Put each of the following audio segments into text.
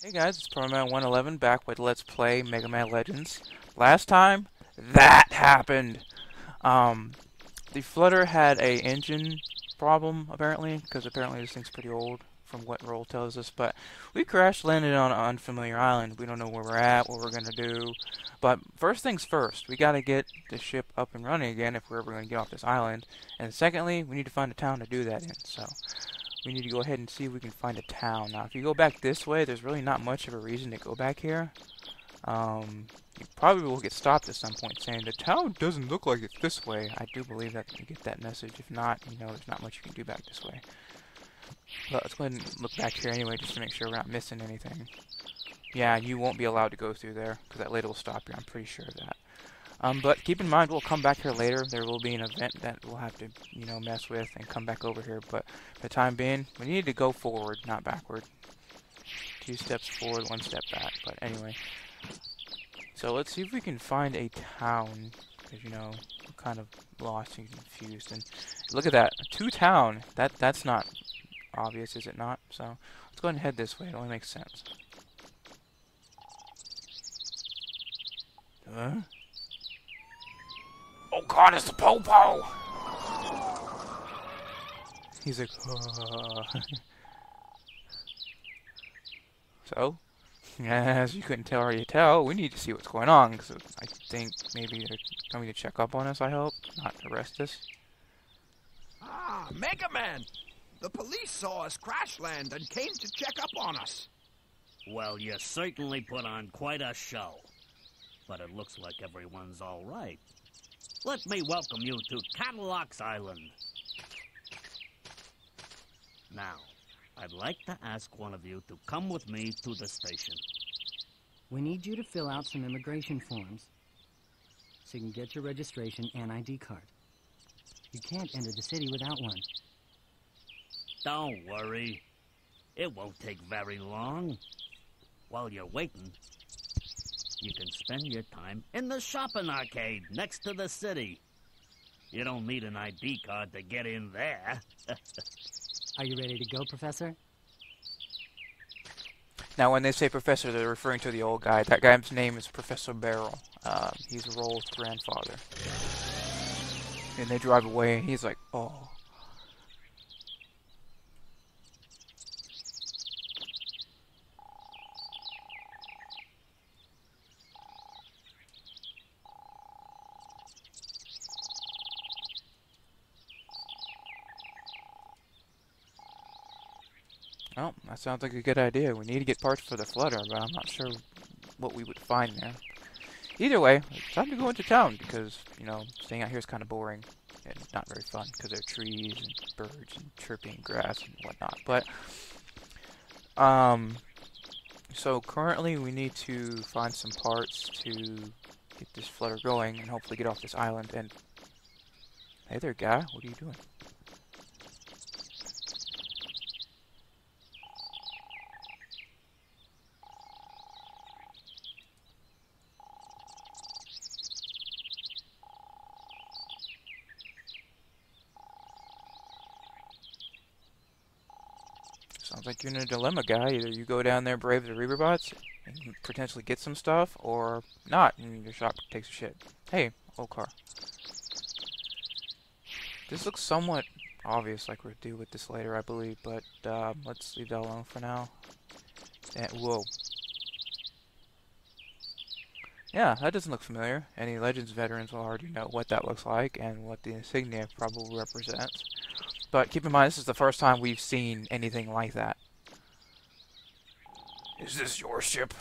Hey guys, it's ProMan111 back with Let's Play Megaman Legends. Last time, that happened! Um, the Flutter had a engine problem, apparently, because apparently this thing's pretty old, from what Roll tells us, but we crash landed on an unfamiliar island. We don't know where we're at, what we're gonna do, but first things first, we gotta get the ship up and running again if we're ever gonna get off this island, and secondly, we need to find a town to do that in, so we need to go ahead and see if we can find a town. Now, if you go back this way, there's really not much of a reason to go back here. You probably will get stopped at some point saying, the town doesn't look like it's this way. I do believe that you get that message. If not, there's not much you can do back this way. But let's go ahead and look back here anyway, just to make sure we're not missing anything. Yeah, you won't be allowed to go through there, because that lady will stop you. I'm pretty sure of that. But keep in mind, we'll come back here later. There will be an event that we'll have to, mess with and come back over here. But for the time being, we need to go forward, not backward. 2 steps forward, 1 step back. But anyway, so let's see if we can find a town. Because, we're kind of lost and confused. And look at that, 2 town. That's not obvious, is it not? So let's go ahead and head this way. It only makes sense. Huh? Oh god, it's the Popo! He's like, So, as you couldn't already tell, we need to see what's going on, because I think maybe they're coming to check up on us, I hope, not arrest us. Ah, Megaman! The police saw us crash land and came to check up on us. Well, you certainly put on quite a show. But it looks like everyone's all right. Let me welcome you to Cadillac's Island. Now, I'd like to ask one of you to come with me to the station. We need you to fill out some immigration forms so you can get your registration and ID card. You can't enter the city without one. Don't worry. It won't take very long. While you're waiting, you can spend your time in the shopping arcade next to the city. You don't need an ID card to get in there. Are you ready to go, Professor? Now, when they say professor, they're referring to the old guy. That guy's name is Professor Barrel. He's Roll's grandfather. And they drive away, and he's like, oh. Oh, that sounds like a good idea. We need to get parts for the Flutter, but I'm not sure what we would find there. Either way, it's time to go into town because, staying out here is kind of boring and not very fun because there are trees and birds and chirping grass and whatnot. But, so currently we need to find some parts to get this Flutter going and hopefully get off this island. And, hey there, guy, what are you doing? Sounds like you're in a dilemma, guy. Either you go down there, brave the Reaverbots, and potentially get some stuff, or not, and your shop takes a shit. Hey, old car. This looks somewhat obvious, like we'll do with this later, I believe, but let's leave that alone for now. And, whoa. Yeah, that doesn't look familiar. Any Legends veterans will already know what that looks like and what the insignia probably represents. But keep in mind, this is the first time we've seen anything like that. Is this your ship?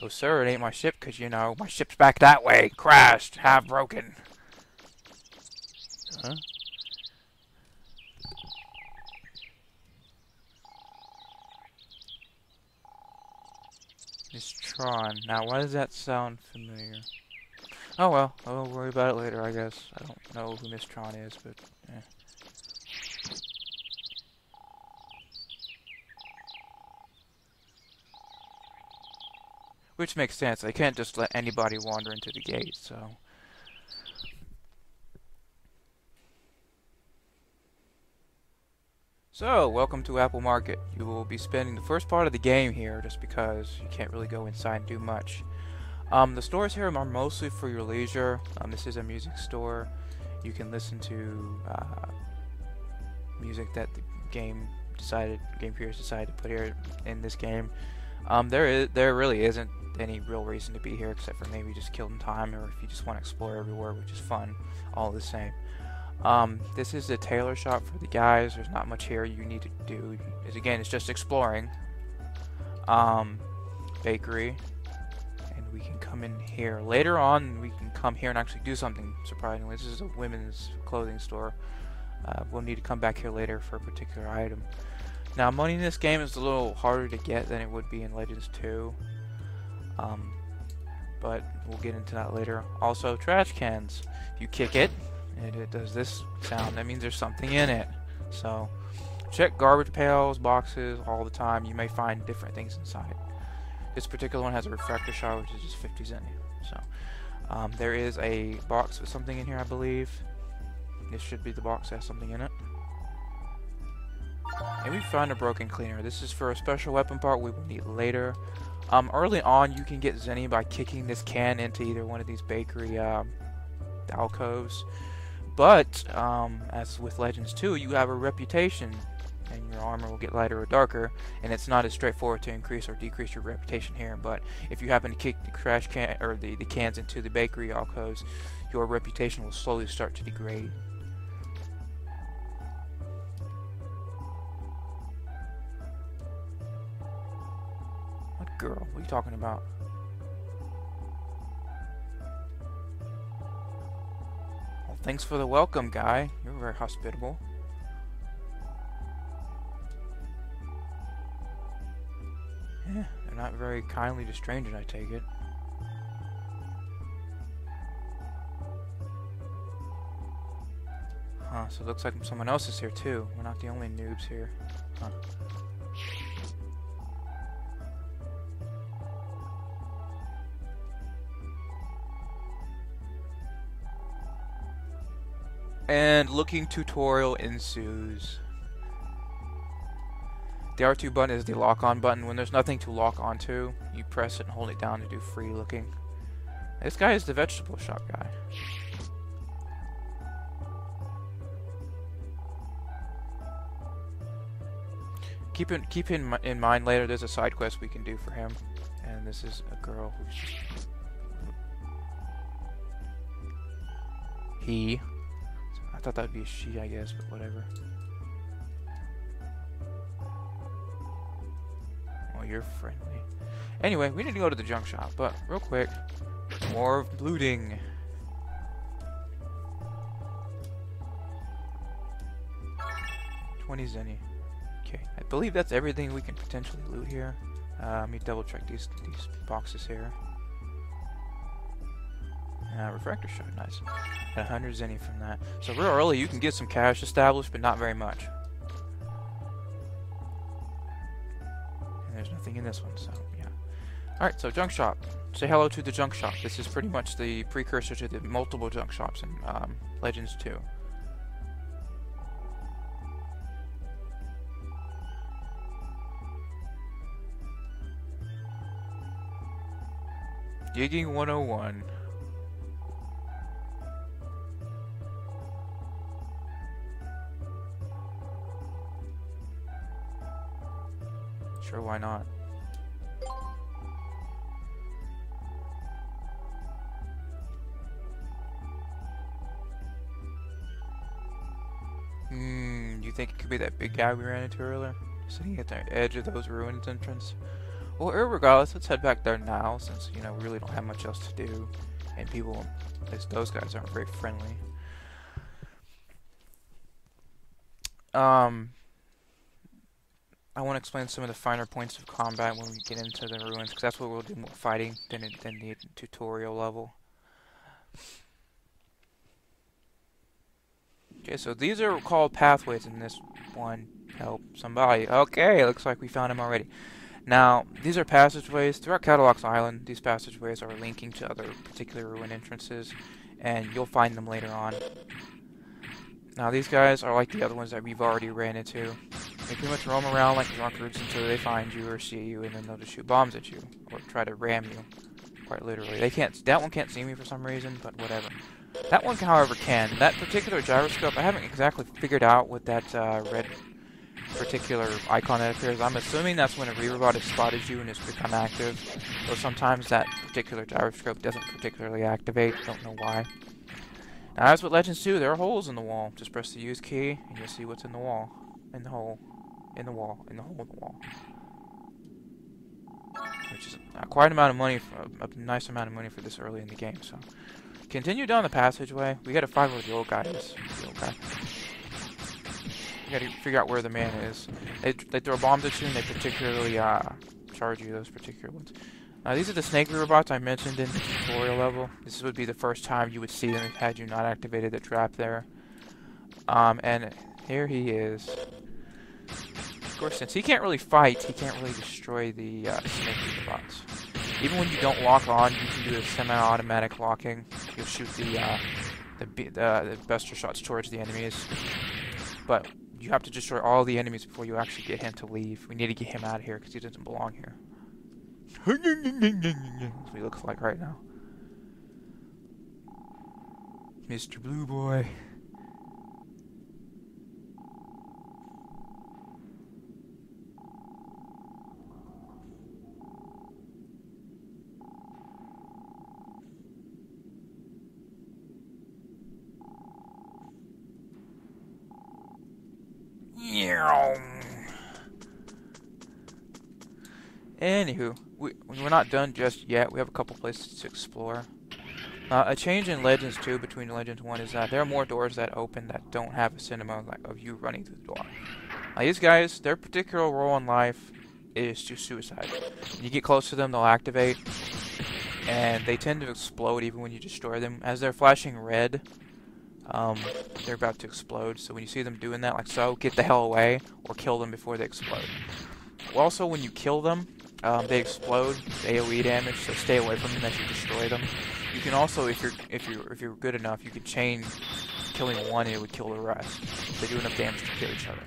No, sir, it ain't my ship, because, my ship's back that way. Crashed. Half broken. Huh? Miss Tron. Now, why does that sound familiar? Oh well, I'll worry about it later, I guess. I don't know who Miss Tron is, but Which makes sense. They can't just let anybody wander into the gate, so. So, welcome to Apple Market. You will be spending the first part of the game here just because you can't really go inside and do much. The stores here are mostly for your leisure. This is a music store. You can listen to music that the game creators decided to put here in this game. There really isn't any real reason to be here except for maybe just killing time, or if you just want to explore everywhere, which is fun, all the same. This is the tailor shop for the guys. There's not much here you need to do. It's just exploring. Bakery. And we can come in here. Later on, we can come here and actually do something, surprisingly. This is a women's clothing store. We'll need to come back here later for a particular item. Now, money in this game is a little harder to get than it would be in Legends 2. But we'll get into that later. Also, trash cans. If you kick it, and it does this sound, that means there's something in it. So check garbage pails, boxes all the time. You may find different things inside. This particular one has a refractor shot, which is just 50 zen. So there is a box with something in here, I believe. This should be the box that has something in it. And we found a broken cleaner. This is for a special weapon part we will need later. Early on, you can get zenny by kicking this can into either one of these bakery alcoves. But, as with Legends 2, you have a reputation, and your armor will get lighter or darker, and it's not as straightforward to increase or decrease your reputation here. But if you happen to kick the trash can or the cans into the bakery alcoves, your reputation will slowly start to degrade. What girl? What are you talking about? Thanks for the welcome, guy. You're very hospitable. Yeah, they're not very kindly to strangers, I take it. Huh, so it looks like someone else is here too. We're not the only noobs here. Huh. And looking tutorial ensues. The R2 button is the lock-on button. When there's nothing to lock onto, you press it and hold it down to do free looking. This guy is the vegetable shop guy. Keep in mind later there's a side quest we can do for him. And this is a girl who's... He... I thought that would be a she, I guess, but whatever. Oh, you're friendly. Anyway, we need to go to the junk shop, but real quick, more looting. $20 zenny. Okay, I believe that's everything we can potentially loot here. Let me double check these boxes here. Refractor shot, nice. Got 100 zenny from that. So real early you can get some cash established, but not very much. And there's nothing in this one, so yeah. Alright, so junk shop. Say hello to the junk shop. This is pretty much the precursor to the multiple junk shops in Legends 2. Digging 101. Sure, why not? Do you think it could be that big guy we ran into earlier? Sitting at the edge of those ruins entrance? Well, regardless, let's head back there now, since, you know, we really don't have much else to do. And people, at least those guys, aren't very friendly. I want to explain some of the finer points of combat when we get into the ruins, because that's what we'll do more fighting than the tutorial level. Okay, so these are called pathways in this one. Help somebody. Okay, looks like we found him already. Now, these are passageways. Throughout Catalog's Island, these passageways are linking to other particular ruin entrances, and you'll find them later on. Now, these guys are like the other ones that we've already ran into. They pretty much roam around like drunkards until they find you or see you, and then they'll just shoot bombs at you or try to ram you. Quite literally. They can't. That one can't see me for some reason, but whatever. That one, however, can. That particular gyroscope, I haven't exactly figured out what that red particular icon that appears. I'm assuming that's when a Reaverbot has spotted you and has become active. Though sometimes that particular gyroscope doesn't particularly activate. Don't know why. Now, as with Legends 2, there are holes in the wall. Just press the use key, and you'll see what's in the wall. In the hole. In the wall. In the hole in the wall. Which is quite an amount of money, a nice amount of money for this early in the game. So, continue down the passageway. We gotta find where the old guy is. The old guy. We gotta figure out where the man is. They throw bombs at you, and they particularly charge you, those particular ones. These are the snake robots I mentioned in the tutorial level. This would be the first time you would see them had you not activated the trap there. And here he is. Of course, since he can't really fight, he can't really destroy the snake robots. Even when you don't lock on, you can do a semi-automatic locking. You'll shoot the buster shots towards the enemies. But you have to destroy all the enemies before you actually get him to leave. We need to get him out of here because he doesn't belong here. That's what he looks like right now. Mr. Blue Boy. Anywho, we're not done just yet. We have a couple places to explore. A change in Legends 2 between Legends 1 is that there are more doors that open that don't have a cinema of you running through the door. These guys, their particular role in life is to suicide. When you get close to them, they'll activate, and they tend to explode even when you destroy them. As they're flashing red, they're about to explode. So when you see them doing that, like so, get the hell away or kill them before they explode. Also, when you kill them, they explode, AOE damage, so stay away from them as you destroy them. You can also, if you're good enough, you can chain killing one and it would kill the rest. They do enough damage to kill each other.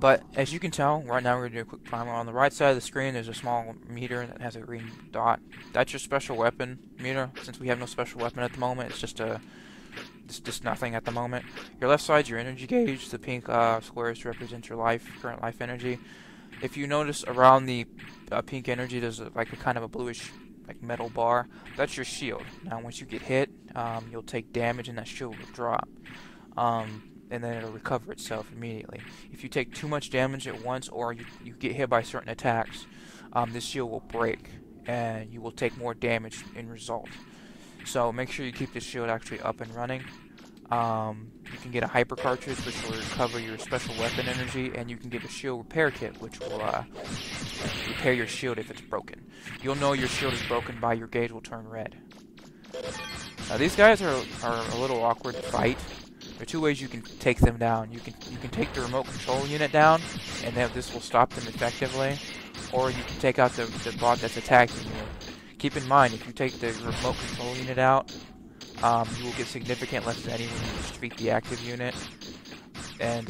But as you can tell, right now we're gonna do a quick primer. On the right side of the screen, there's a small meter that has a green dot. That's your special weapon meter. Since we have no special weapon at the moment, it's just nothing at the moment. Your left side's your energy gauge. The pink squares represent your current life energy. If you notice around the pink energy, there's like a kind of a bluish like metal bar. That's your shield. Now, once you get hit, you'll take damage, and that shield will drop. And then it'll recover itself immediately. If you take too much damage at once, or you get hit by certain attacks, this shield will break, and you will take more damage in result. So make sure you keep this shield actually up and running. You can get a hyper cartridge, which will recover your special weapon energy, and you can get a shield repair kit, which will repair your shield if it's broken. You'll know your shield is broken by your gauge will turn red. Now, these guys are a little awkward to fight. There are two ways you can take them down. You can take the remote control unit down, and this will stop them effectively. Or you can take out the bot that's attacking you. Keep in mind, if you take the remote control unit out, you will get significant less than anyone who defeat the active unit. And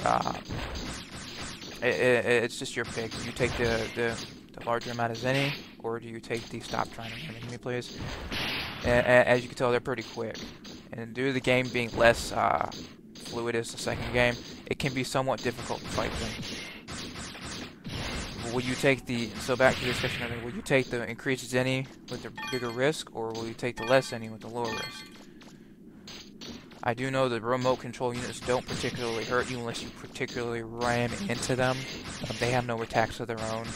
it's just your pick. Do you take the larger amount as any, or do you take the stop trying to run enemy, please? As you can tell, they're pretty quick. And due to the game being less fluid as the second game, it can be somewhat difficult to fight them. Will you take so back to the discussion earlier, will you take the increases any with the bigger risk, or will you take the less any with the lower risk? I do know the remote control units don't particularly hurt you unless you particularly ram into them. They have no attacks of their own.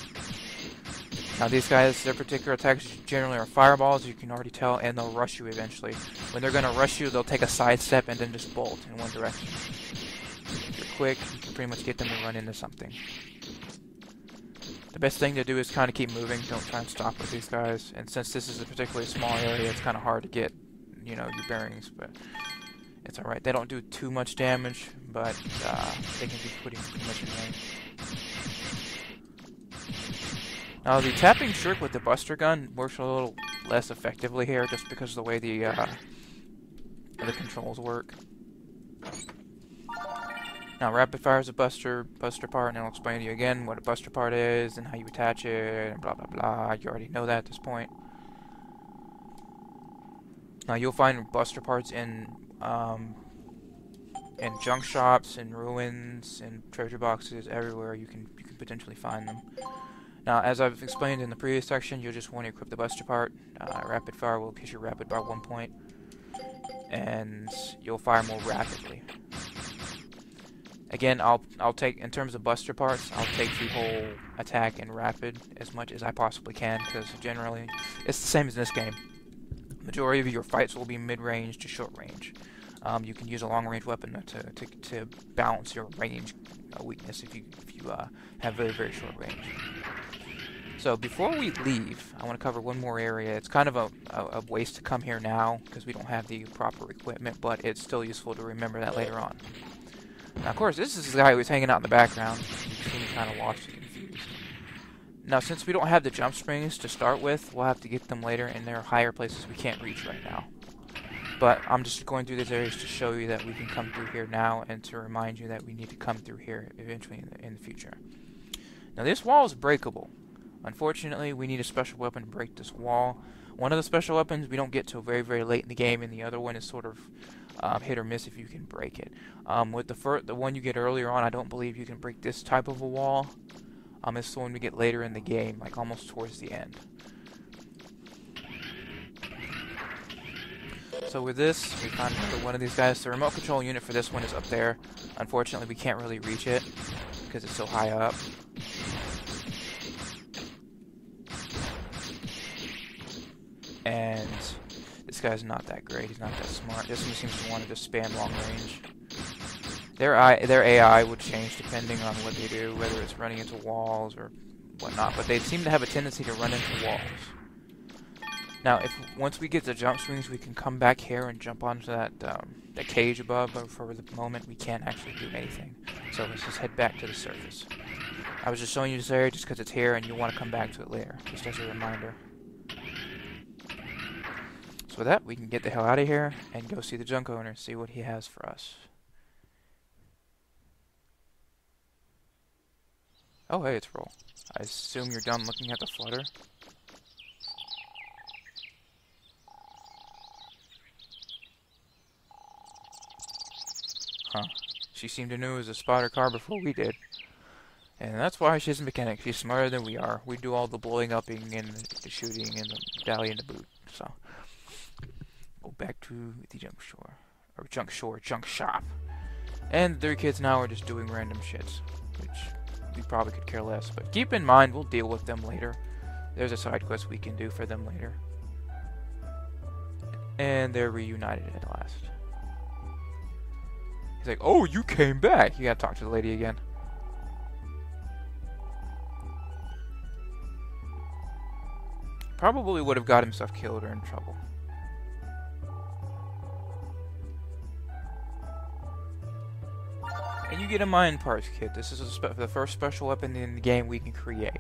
Now these guys, their particular attacks generally are fireballs, you can already tell, and they'll rush you eventually. When they're going to rush you, they'll take a side step and then just bolt in one direction. If you're quick, you can pretty much get them to run into something. The best thing to do is kind of keep moving, don't try and stop with these guys. And since this is a particularly small area, it's kind of hard to get, your bearings, but it's alright. They don't do too much damage, but they can be pretty much in range. Now, the tapping trick with the Buster Gun works a little less effectively here, just because of the way the controls work. Now, rapid fire is a buster part, and I'll explain to you again what a buster part is and how you attach it, and blah blah blah. You already know that at this point. Now, you'll find buster parts in junk shops, in ruins, in treasure boxes, everywhere you can potentially find them. Now, as I've explained in the previous section, you'll just want to equip the buster part. Rapid fire will increase your rapid by 1 point, and you'll fire more rapidly. Again, I'll take, in terms of buster parts, I'll take the whole attack and rapid as much as I possibly can, because generally it's the same as in this game. Majority of your fights will be mid-range to short-range. You can use a long-range weapon to balance your range weakness if you have very, very short range. So before we leave, I want to cover one more area. It's kind of a waste to come here now because we don't have the proper equipment, but it's still useful to remember that later on. Now, of course, this is the guy who was hanging out in the background. You seem kind of lost and confused. Now, since we don't have the jump springs to start with, we'll have to get them later, and there are higher places we can't reach right now. But I'm just going through these areas to show you that we can come through here now, and to remind you that we need to come through here eventually in the future. Now, this wall is breakable. Unfortunately, we need a special weapon to break this wall. One of the special weapons we don't get till very, very late in the game, and the other one is sort of hit or miss if you can break it. With the one you get earlier on, I don't believe you can break this type of a wall. It's the one we get later in the game, like almost towards the end. So with this, we found another one of these guys. The remote control unit for this one is up there. Unfortunately, we can't really reach it because it's so high up. And this guy's not that great. He's not that smart. This one seems to want to just spam long range. Their AI would change depending on what they do, whether it's running into walls or whatnot. But they seem to have a tendency to run into walls. Now, once we get the jump swings, we can come back here and jump onto that cage above. But for the moment, we can't actually do anything. So let's just head back to the surface. I was just showing you this area just because it's here, and you'll want to come back to it later, just as a reminder. So with that, we can get the hell out of here and go see the junk owner, see what he has for us. Oh, hey, it's Roll. I assume you're done looking at the Flutter. Huh. She seemed to know it was a spotter car before we did. And that's why she's a mechanic. She's smarter than we are. We do all the blowing upping and the shooting and the dally and the boot. So, go back to the junk shop. And the 3 kids now are just doing random shits, which we probably could care less. But keep in mind, we'll deal with them later. There's a side quest we can do for them later. And they're reunited at last. He's like, oh, you came back. You gotta talk to the lady again. Probably would have got himself killed or in trouble. And you get a mine parts kit. This is the first special weapon in the game we can create.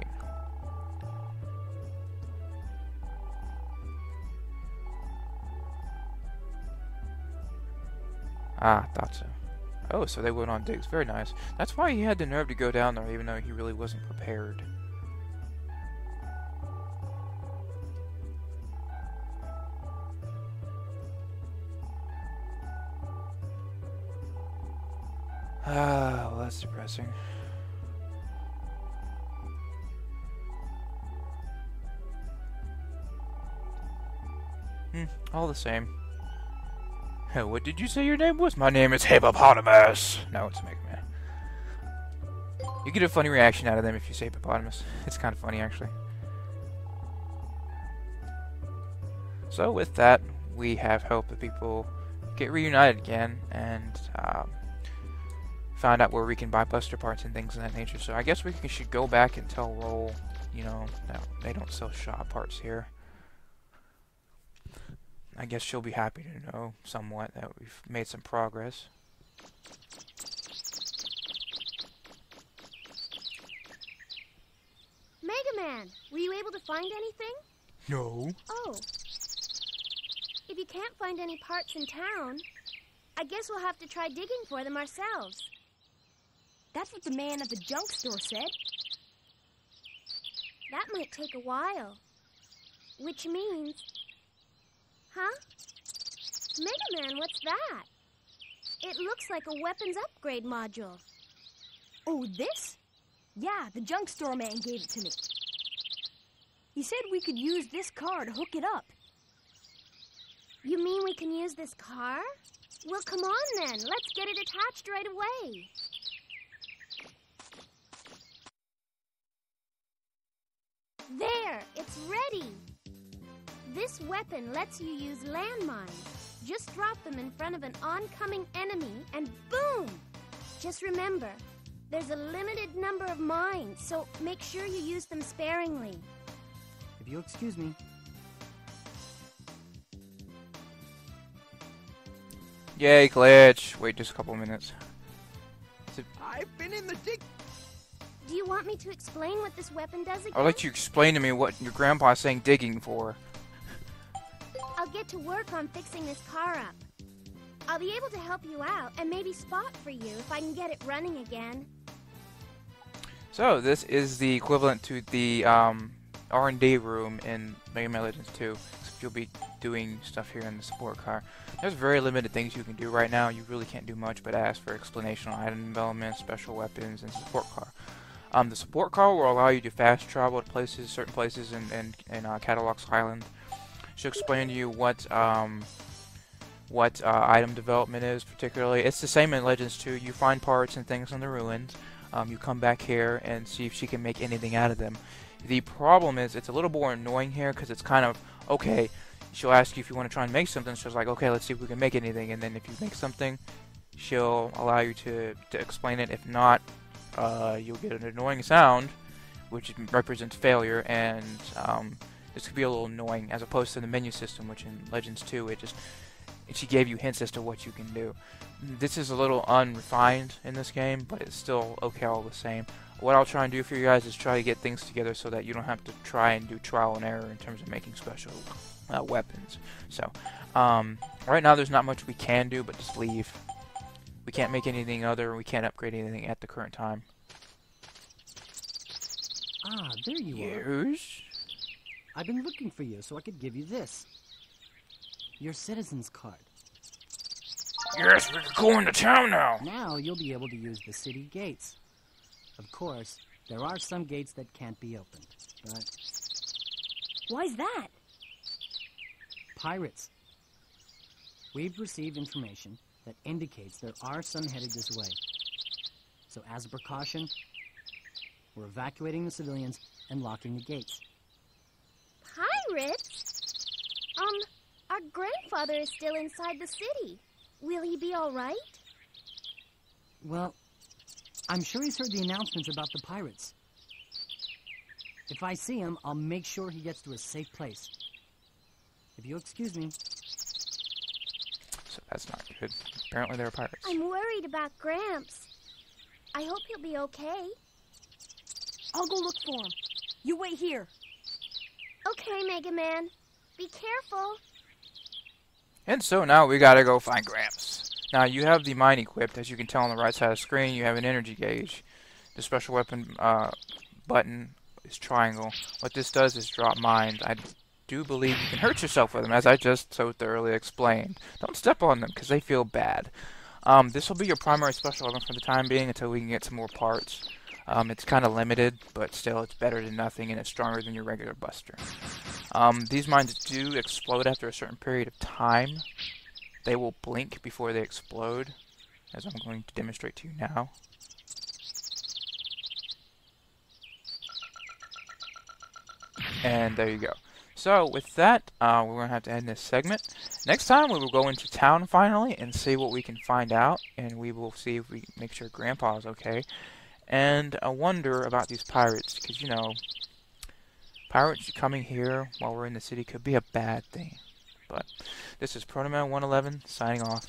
Ah, thought so. Oh, so they went on digs. Very nice. That's why he had the nerve to go down there, even though he really wasn't prepared. Ah, well, that's depressing. All the same. What did you say your name was? My name is Hippopotamus. No, it's Megaman. You get a funny reaction out of them if you say hippopotamus. It's kind of funny, actually. So with that, we have hope that people get reunited again and find out where we can buy buster parts and things of that nature. So I guess we should go back and tell Roll, you know, that they don't sell shop parts here. I guess she'll be happy to know somewhat that we've made some progress. Megaman, were you able to find anything? No. Oh. If you can't find any parts in town, I guess we'll have to try digging for them ourselves. That's what the man at the junk store said. That might take a while. Which means... Huh? Mega Man, what's that? It looks like a weapons upgrade module. Oh, this? Yeah, the junk store man gave it to me. He said we could use this car to hook it up. You mean we can use this car? Well, come on then. Let's get it attached right away. There, it's ready. This weapon lets you use landmines. Just drop them in front of an oncoming enemy and boom! Just remember, there's a limited number of mines, so make sure you use them sparingly. If you'll excuse me. Yay, glitch. Wait just a couple minutes. I've been in the dig. Do you want me to explain what this weapon does again? I'll let you explain to me what your grandpa's saying digging for. I'll get to work on fixing this car up. I'll be able to help you out and maybe spot for you if I can get it running again. So, this is the equivalent to the R&D room in Mega Man Legends 2, except you'll be doing stuff here in the support car. There's very limited things you can do right now. You really can't do much but ask for explanation on item development, special weapons, and support car. The support car will allow you to fast travel to places, certain places in Catalog's Island. She'll explain to you what item development is, particularly. It's the same in Legends 2. You find parts and things on the ruins. You come back here and see if she can make anything out of them. The problem is it's a little more annoying here because it's kind of, okay, she'll ask you if you want to try and make something. She's like, okay, let's see if we can make anything. And then if you make something, she'll allow you to explain it. If not, you'll get an annoying sound, which represents failure, and this could be a little annoying as opposed to the menu system, which in Legends 2, she gave you hints as to what you can do. This is a little unrefined in this game, but it's still okay all the same. What I'll try and do for you guys is try to get things together so that you don't have to try and do trial and error in terms of making special weapons. So, right now there's not much we can do but just leave. We can't make anything other, we can't upgrade anything at the current time. Ah, there you are. Yes? I've been looking for you so I could give you this. Your citizen's card. Yes, we can go into town now! Now you'll be able to use the city gates. Of course, there are some gates that can't be opened, but... Why's that? Pirates. We've received information that indicates there are some headed this way. So as a precaution, we're evacuating the civilians and locking the gates. Pirates? Our grandfather is still inside the city. Will he be all right? Well, I'm sure he's heard the announcements about the pirates. If I see him, I'll make sure he gets to a safe place. If you'll excuse me. So that's not good. Apparently there are pirates. I'm worried about Gramps. I hope he'll be okay. I'll go look for him. You wait here. Okay, Mega Man. Be careful. And so now we gotta go find Gramps. Now you have the mine equipped. As you can tell on the right side of the screen, you have an energy gauge. The special weapon button is triangle. What this does is drop mines. I do believe you can hurt yourself with them, as I just so thoroughly explained. Don't step on them, because they feel bad. This will be your primary special weapon for the time being until we can get some more parts. It's kind of limited, but still it's better than nothing, and it's stronger than your regular buster. These mines do explode after a certain period of time. They will blink before they explode, as I'm going to demonstrate to you now. And there you go. So with that, we're going to have to end this segment. Next time we will go into town finally and see what we can find out, and we will see if we make sure Grandpa is okay. And I wonder about these pirates, because, you know, pirates coming here while we're in the city could be a bad thing. But this is Protoman 111 signing off.